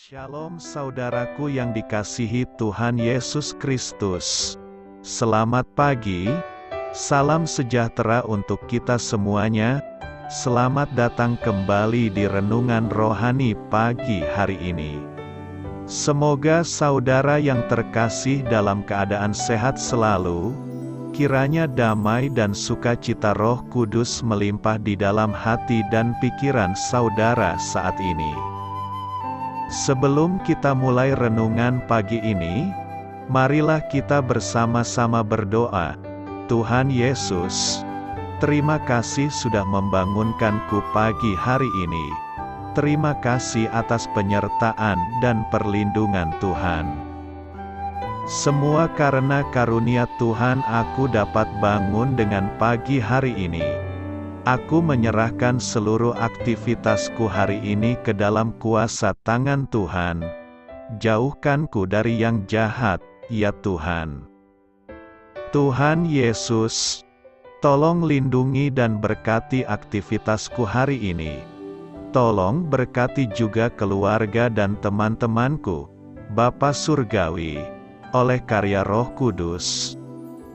Shalom saudaraku yang dikasihi Tuhan Yesus Kristus. Selamat pagi, salam sejahtera untuk kita semuanya. Selamat datang kembali di Renungan Rohani pagi hari ini. Semoga saudara yang terkasih dalam keadaan sehat selalu. Kiranya damai dan sukacita Roh Kudus melimpah di dalam hati dan pikiran saudara saat ini. Sebelum kita mulai renungan pagi ini, marilah kita bersama-sama berdoa. Tuhan Yesus, terima kasih sudah membangunkanku pagi hari ini. Terima kasih atas penyertaan dan perlindungan Tuhan. Semua karena karunia Tuhan aku dapat bangun dengan pagi hari ini. Aku menyerahkan seluruh aktivitasku hari ini ke dalam kuasa tangan Tuhan. Jauhkanku dari yang jahat, ya Tuhan. Tuhan Yesus, tolong lindungi dan berkati aktivitasku hari ini. Tolong berkati juga keluarga dan teman-temanku, Bapa Surgawi, oleh karya Roh Kudus.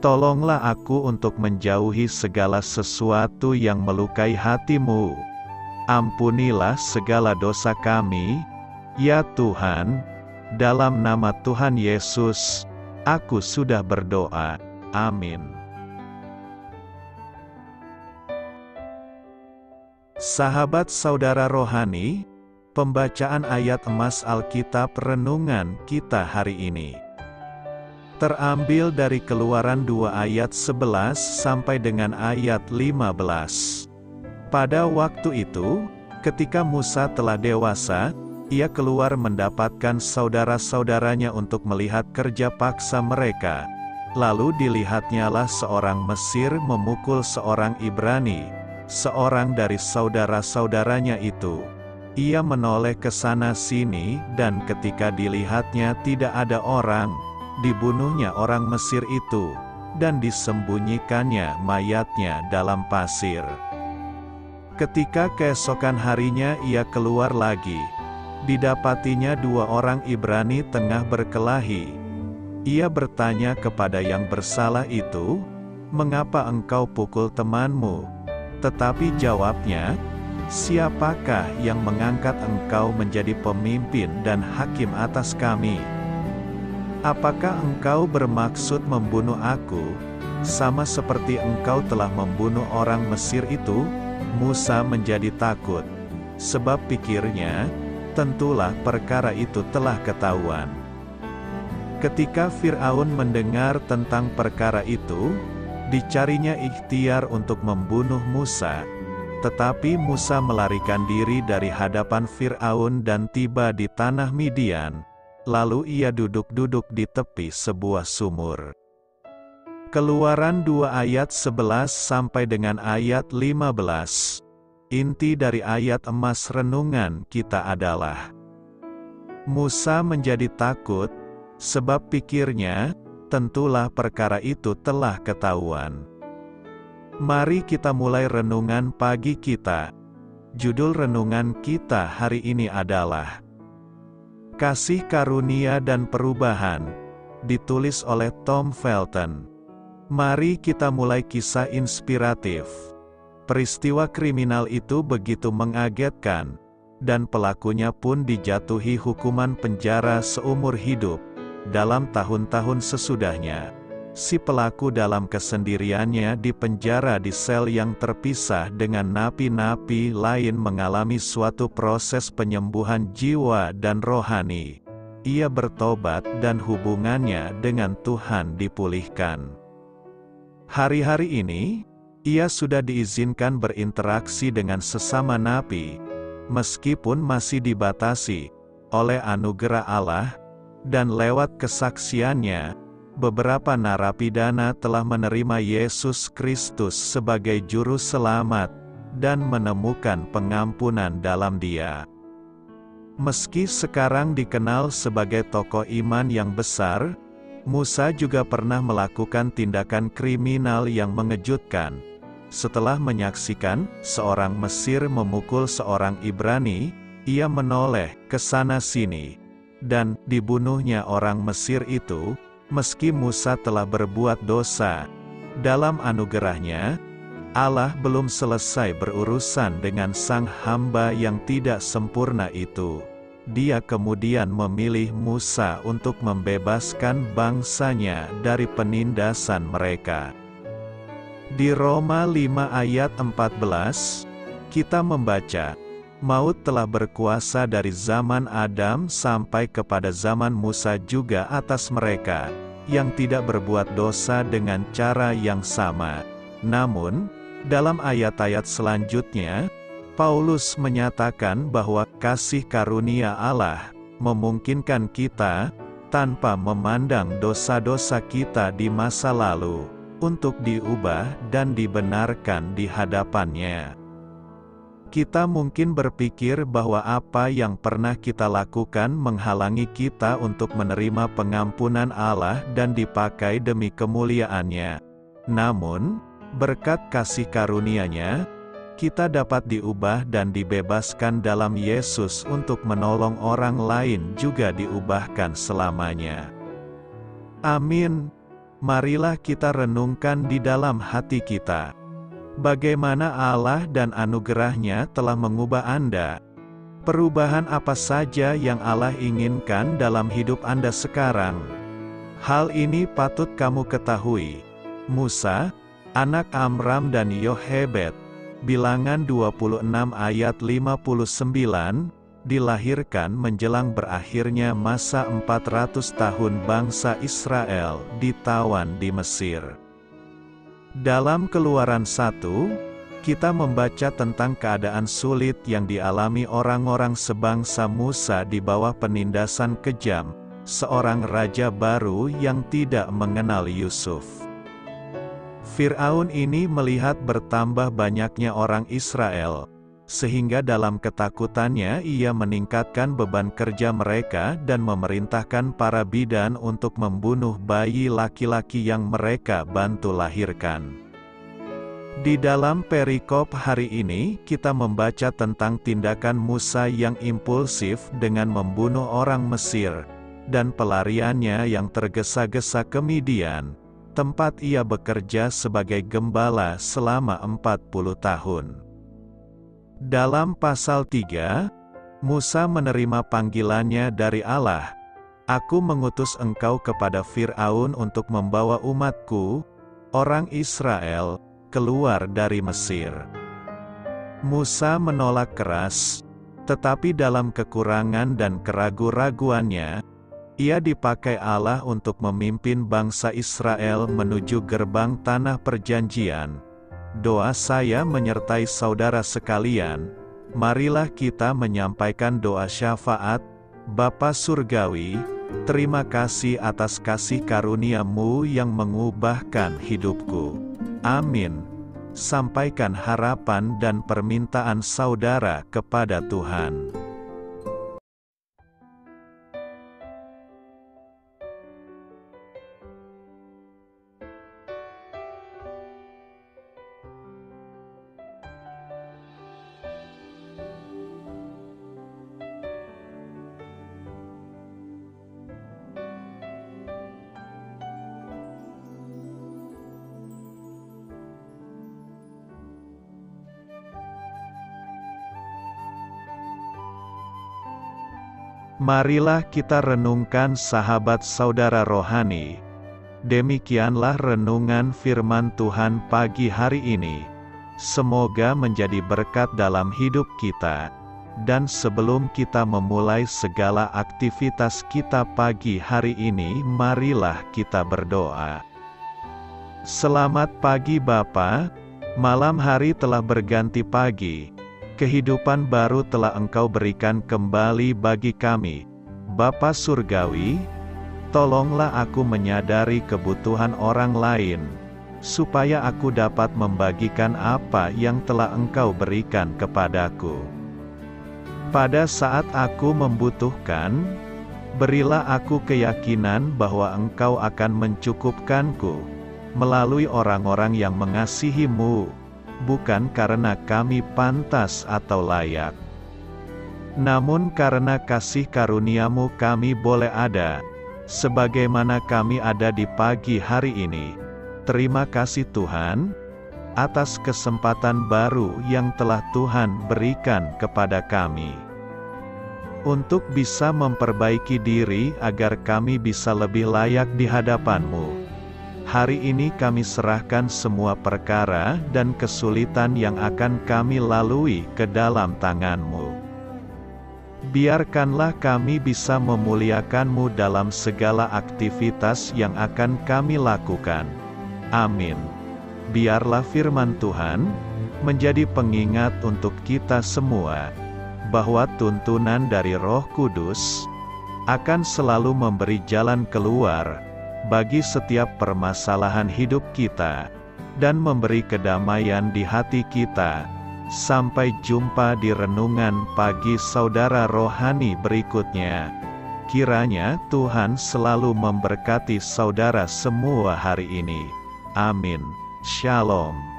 Tolonglah aku untuk menjauhi segala sesuatu yang melukai hati-Mu. Ampunilah segala dosa kami, ya Tuhan. Dalam nama Tuhan Yesus, aku sudah berdoa. Amin. Sahabat saudara rohani, pembacaan ayat emas Alkitab renungan kita hari ini terambil dari Keluaran 2 ayat 11 sampai dengan ayat 15. Pada waktu itu, ketika Musa telah dewasa, ia keluar mendapatkan saudara-saudaranya untuk melihat kerja paksa mereka. Lalu dilihatnyalah seorang Mesir memukul seorang Ibrani, seorang dari saudara-saudaranya itu. Ia menoleh ke sana sini, dan ketika dilihatnya tidak ada orang, dibunuhnya orang Mesir itu, dan disembunyikannya mayatnya dalam pasir. Ketika keesokan harinya ia keluar lagi, didapatinya dua orang Ibrani tengah berkelahi. Ia bertanya kepada yang bersalah itu, "Mengapa engkau pukul temanmu?" Tetapi jawabnya, "Siapakah yang mengangkat engkau menjadi pemimpin dan hakim atas kami? Apakah engkau bermaksud membunuh aku, sama seperti engkau telah membunuh orang Mesir itu?" Musa menjadi takut, sebab pikirnya, tentulah perkara itu telah ketahuan. Ketika Fir'aun mendengar tentang perkara itu, dicarinya ikhtiar untuk membunuh Musa. Tetapi Musa melarikan diri dari hadapan Fir'aun dan tiba di tanah Midian. Lalu ia duduk-duduk di tepi sebuah sumur. Keluaran 2 ayat 11 sampai dengan ayat 15. Inti dari ayat emas renungan kita adalah, Musa menjadi takut, sebab pikirnya, tentulah perkara itu telah ketahuan. Mari kita mulai renungan pagi kita. Judul renungan kita hari ini adalah Kasih Karunia dan Perubahan, ditulis oleh Tom Felton. Mari kita mulai kisah inspiratif. Peristiwa kriminal itu begitu mengagetkan, dan pelakunya pun dijatuhi hukuman penjara seumur hidup. Dalam tahun-tahun sesudahnya, si pelaku dalam kesendiriannya di penjara di sel yang terpisah dengan napi-napi lain mengalami suatu proses penyembuhan jiwa dan rohani. Ia bertobat dan hubungannya dengan Tuhan dipulihkan. Hari-hari ini, ia sudah diizinkan berinteraksi dengan sesama napi, meskipun masih dibatasi oleh anugerah Allah, dan lewat kesaksiannya, beberapa narapidana telah menerima Yesus Kristus sebagai juru selamat, dan menemukan pengampunan dalam Dia. Meski sekarang dikenal sebagai tokoh iman yang besar, Musa juga pernah melakukan tindakan kriminal yang mengejutkan. Setelah menyaksikan seorang Mesir memukul seorang Ibrani, ia menoleh ke sana sini, dan dibunuhnya orang Mesir itu, meski Musa telah berbuat dosa. Dalam anugerahnya, Allah belum selesai berurusan dengan sang hamba yang tidak sempurna itu. Dia kemudian memilih Musa untuk membebaskan bangsanya dari penindasan mereka. Di Roma 5 ayat 14, kita membaca, "Maut telah berkuasa dari zaman Adam sampai kepada zaman Musa juga atas mereka, yang tidak berbuat dosa dengan cara yang sama." Namun, dalam ayat-ayat selanjutnya, Paulus menyatakan bahwa kasih karunia Allah memungkinkan kita, tanpa memandang dosa-dosa kita di masa lalu, untuk diubah dan dibenarkan di hadapannya. Kita mungkin berpikir bahwa apa yang pernah kita lakukan menghalangi kita untuk menerima pengampunan Allah dan dipakai demi kemuliaan-Nya. Namun, berkat kasih karunia-Nya, kita dapat diubah dan dibebaskan dalam Yesus untuk menolong orang lain juga diubahkan selamanya. Amin. Marilah kita renungkan di dalam hati kita. Bagaimana Allah dan anugerah-Nya telah mengubah Anda? Perubahan apa saja yang Allah inginkan dalam hidup Anda sekarang? Hal ini patut kamu ketahui. Musa, anak Amram dan Yohebed, Bilangan 26 ayat 59, dilahirkan menjelang berakhirnya masa 400 tahun bangsa Israel ditawan di Mesir. Dalam Keluaran 1, kita membaca tentang keadaan sulit yang dialami orang-orang sebangsa Musa di bawah penindasan kejam, seorang raja baru yang tidak mengenal Yusuf. Fir'aun ini melihat bertambah banyaknya orang Israel, sehingga dalam ketakutannya ia meningkatkan beban kerja mereka dan memerintahkan para bidan untuk membunuh bayi laki-laki yang mereka bantu lahirkan. Di dalam perikop hari ini, kita membaca tentang tindakan Musa yang impulsif dengan membunuh orang Mesir, dan pelariannya yang tergesa-gesa ke Midian, tempat ia bekerja sebagai gembala selama 40 tahun. Dalam pasal 3, Musa menerima panggilannya dari Allah. "Aku mengutus engkau kepada Fir'aun untuk membawa umatku, orang Israel, keluar dari Mesir." Musa menolak keras, tetapi dalam kekurangan dan keraguan-raguannya, ia dipakai Allah untuk memimpin bangsa Israel menuju gerbang tanah perjanjian. Doa saya menyertai saudara sekalian. Marilah kita menyampaikan doa syafaat. Bapa Surgawi, terima kasih atas kasih karunia-Mu yang mengubahkan hidupku. Amin. Sampaikan harapan dan permintaan saudara kepada Tuhan. Marilah kita renungkan sahabat saudara rohani. Demikianlah renungan firman Tuhan pagi hari ini. Semoga menjadi berkat dalam hidup kita. Dan sebelum kita memulai segala aktivitas kita pagi hari ini, marilah kita berdoa. Selamat pagi Bapa, malam hari telah berganti pagi. Kehidupan baru telah Engkau berikan kembali bagi kami. Bapa Surgawi, tolonglah aku menyadari kebutuhan orang lain, supaya aku dapat membagikan apa yang telah Engkau berikan kepadaku. Pada saat aku membutuhkan, berilah aku keyakinan bahwa Engkau akan mencukupkanku, melalui orang-orang yang mengasihi-Mu, bukan karena kami pantas atau layak. Namun karena kasih karunia-Mu kami boleh ada, sebagaimana kami ada di pagi hari ini. Terima kasih Tuhan, atas kesempatan baru yang telah Tuhan berikan kepada kami. Untuk bisa memperbaiki diri agar kami bisa lebih layak di hadapan-Mu. Hari ini kami serahkan semua perkara dan kesulitan yang akan kami lalui ke dalam tangan-Mu. Biarkanlah kami bisa memuliakan-Mu dalam segala aktivitas yang akan kami lakukan. Amin. Biarlah firman Tuhan menjadi pengingat untuk kita semua, bahwa tuntunan dari Roh Kudus akan selalu memberi jalan keluar bagi setiap permasalahan hidup kita, dan memberi kedamaian di hati kita. Sampai jumpa di renungan pagi saudara rohani berikutnya. Kiranya Tuhan selalu memberkati saudara semua hari ini. Amin. Shalom.